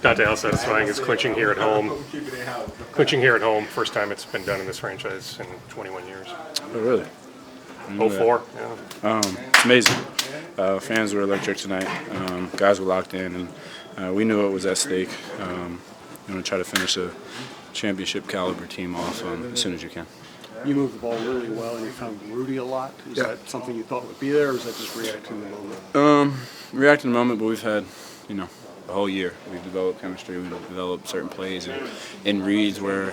Donte, how satisfying is clinching here at home? Clinching here at home, first time it's been done in this franchise in 21 years. Oh, really? 04, yeah. It's amazing. Fans were electric tonight. Guys were locked in, and we knew it was at stake. You want to try to finish a championship caliber team off as soon as you can. You moved the ball really well, and you found Rudy a lot. Is that something you thought would be there, or is that just reacting to the moment? Reacting to the moment, but we've had, the whole year. We've developed chemistry. We've developed certain plays and reads where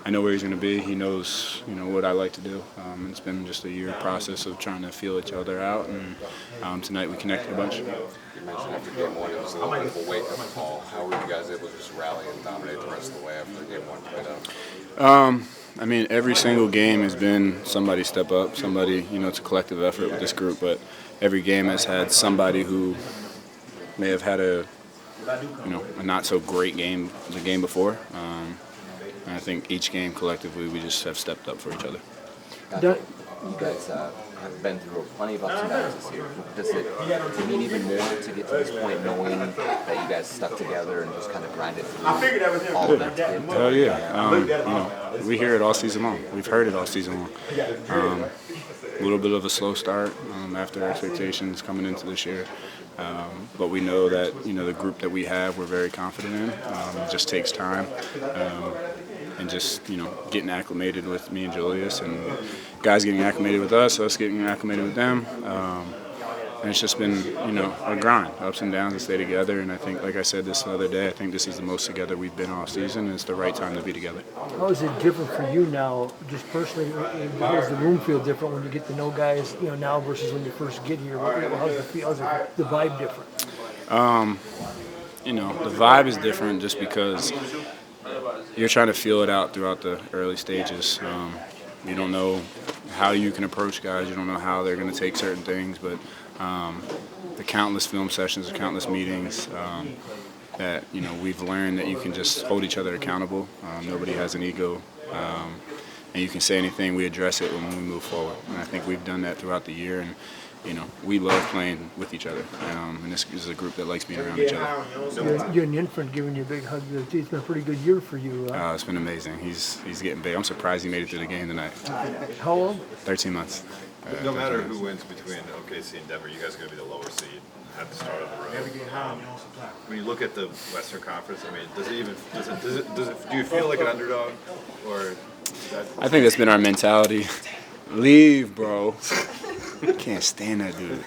I know where he's going to be. He knows, what I like to do. It's been just a year process of trying to feel each other out, and tonight we connected a bunch. You mentioned after game one it was a little bit of a wake-up call. How were you guys able to just rally and dominate the rest of the way after game one played out? Every single game has been somebody step up, somebody, it's a collective effort with this group, but every game has had somebody who may have had a not so great game the game before. And I think each game collectively we just have stepped up for each other. You guys have been through plenty of ups and downs this year. Does it mean even more to get to this point knowing that you guys stuck together and just kind of grinded through all of it? Hell yeah. We hear it all season long. We've heard it all season long. A little bit of a slow start after expectations coming into this year. But we know that, the group that we have, we're very confident in. It just takes time. And just, getting acclimated with me and Julius, and guys getting acclimated with us getting acclimated with them. And it's just been, a grind, ups and downs to stay together. And I think, like I said this the other day, I think this is the most together we've been all season, and it's the right time to be together. How is it different for you now, just personally? How does the room feel different when you get to know guys, now versus when you first get here? How's the vibe different? The vibe is different just because you're trying to feel it out throughout the early stages. You don't know how you can approach guys. You don't know how they're going to take certain things, but the countless film sessions, the countless meetings that we've learned that you can just hold each other accountable. Nobody has an ego, and you can say anything. We address it when we move forward, and I think we've done that throughout the year. And we love playing with each other, and this is a group that likes being around each other. You're an infant giving you a big hug. It's been a pretty good year for you. It's been amazing. He's getting big. I'm surprised he made it through the game tonight. How old? 13 months. No matter who wins between OKC and Denver, you guys are going to be the lower seed at the start of the road. When you look at the Western Conference, do you feel like an underdog, or? I think that's been our mentality. Leave, bro. Can't stand that dude.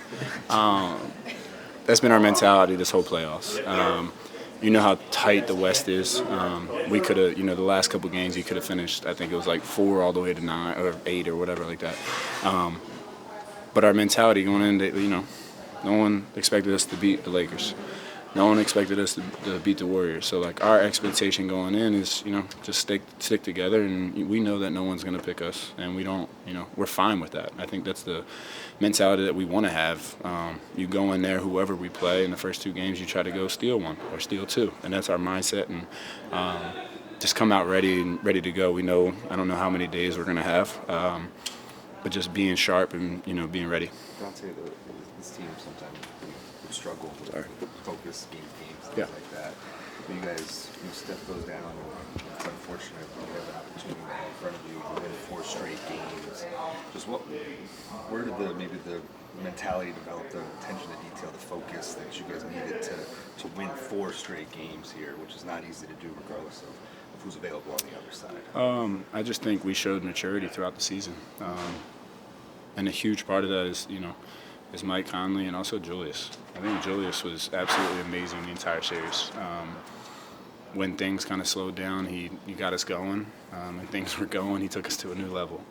That's been our mentality this whole playoffs. You know how tight the West is. We could have, the last couple games, you could have finished. I think it was like 4 all the way to 9 or 8 or whatever like that. But our mentality going in, no one expected us to beat the Lakers. No one expected us to beat the Warriors. So, our expectation going in is, just stick together, and we know that no one's going to pick us, and we don't, we're fine with that. I think that's the mentality that we want to have. You go in there, whoever we play, in the first 2 games, you try to go steal 1 or steal 2, and that's our mindset, and just come out ready to go. We know, I don't know how many days we're going to have, but just being sharp and, being ready. Donte, this team sometimes would struggle with focus, games, things like that. But you guys, step those down. It's unfortunate when you have an opportunity in front of you to win 4 straight games. Just where did the mentality develop, the attention to detail, the focus that you guys needed to win 4 straight games here, which is not easy to do regardless of who's available on the other side? I just think we showed maturity throughout the season. And a huge part of that is, is Mike Conley and also Julius. I think Julius was absolutely amazing the entire series. When things kind of slowed down, he got us going. And things were going, he took us to a new level.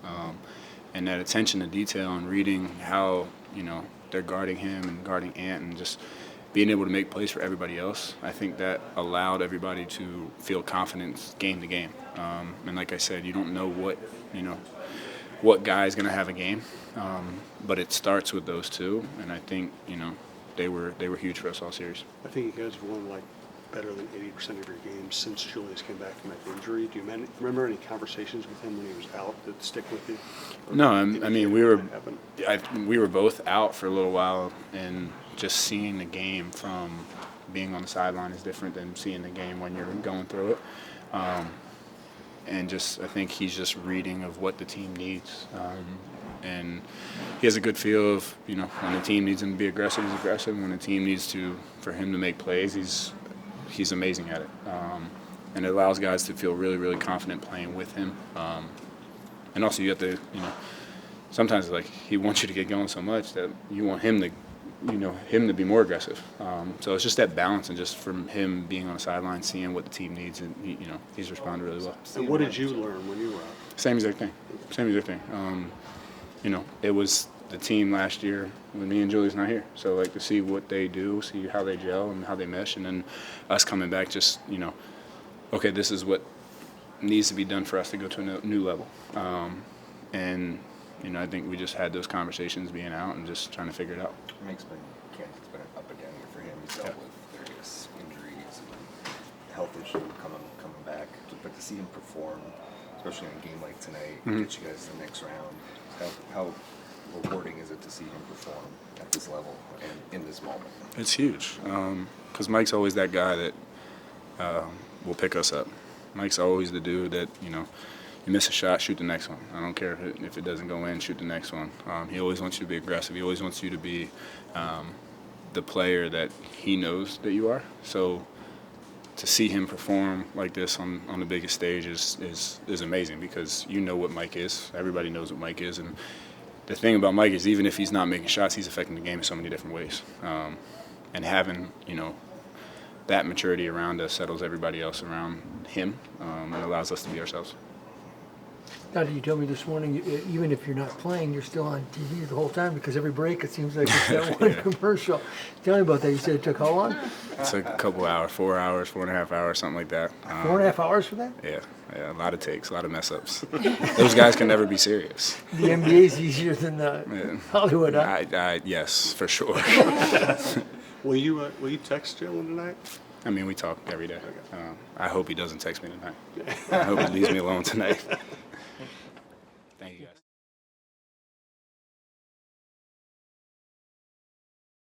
And that attention to detail and reading how, they're guarding him and guarding Ant and just being able to make plays for everybody else, I think that allowed everybody to feel confidence game to game. And like I said, you don't know what guy is going to have a game, but it starts with those 2, and I think they were huge for us all series. I think you guys have won better than 80% of your games since Julius came back from that injury. Do you remember any conversations with him when he was out that stick with you? No, we were both out for a little while, and just seeing the game from being on the sideline is different than seeing the game when you're going through it. And just I think he's just reading of what the team needs. And he has a good feel of, you know, when the team needs him to be aggressive, he's aggressive. When the team needs for him to make plays, he's amazing at it. And it allows guys to feel really, really confident playing with him. And also you have to, you know, sometimes like he wants you to get going so much that you want him to, you know, him to be more aggressive. So it's just that balance, and just from him being on the sideline, seeing what the team needs, and you know, he's responded really well. And what did you learn when you were out? Same exact thing. Same exact thing. You know, it was the team last year when me and Julie's not here. So like to see what they do, see how they gel and how they mesh, and then us coming back, just, you know, okay, this is what needs to be done for us to go to a new level. And you know, I think we just had those conversations being out and just trying to figure it out. It's been up and down for him. He's dealt with various injuries and health issues coming back. But to see him perform, especially in a game like tonight, get you guys to the next round, how rewarding is it to see him perform at this level and in this moment? It's huge, because Mike's always that guy that will pick us up. Mike's always the dude that, you know, you miss a shot, shoot the next one. I don't care if it doesn't go in, shoot the next one. He always wants you to be aggressive. He always wants you to be the player that he knows that you are. So to see him perform like this on the biggest stage is amazing, because you know what Mike is. Everybody knows what Mike is. And the thing about Mike is, even if he's not making shots, he's affecting the game in so many different ways. And having, you know, that maturity around us settles everybody else around him, and allows us to be ourselves. Donte, you told me this morning, even if you're not playing, you're still on TV the whole time, because every break it seems like it's that one commercial. Tell me about that. You said it took how long? It took a couple hours, 4 hours, 4.5 hours, something like that. 4.5 hours for that? Yeah, a lot of takes, a lot of mess ups. Those guys can never be serious. The NBA's easier than Hollywood, huh? Yes, for sure. Will you text Jalen tonight? I mean, we talk every day. I hope he doesn't text me tonight. I hope he leaves me alone tonight.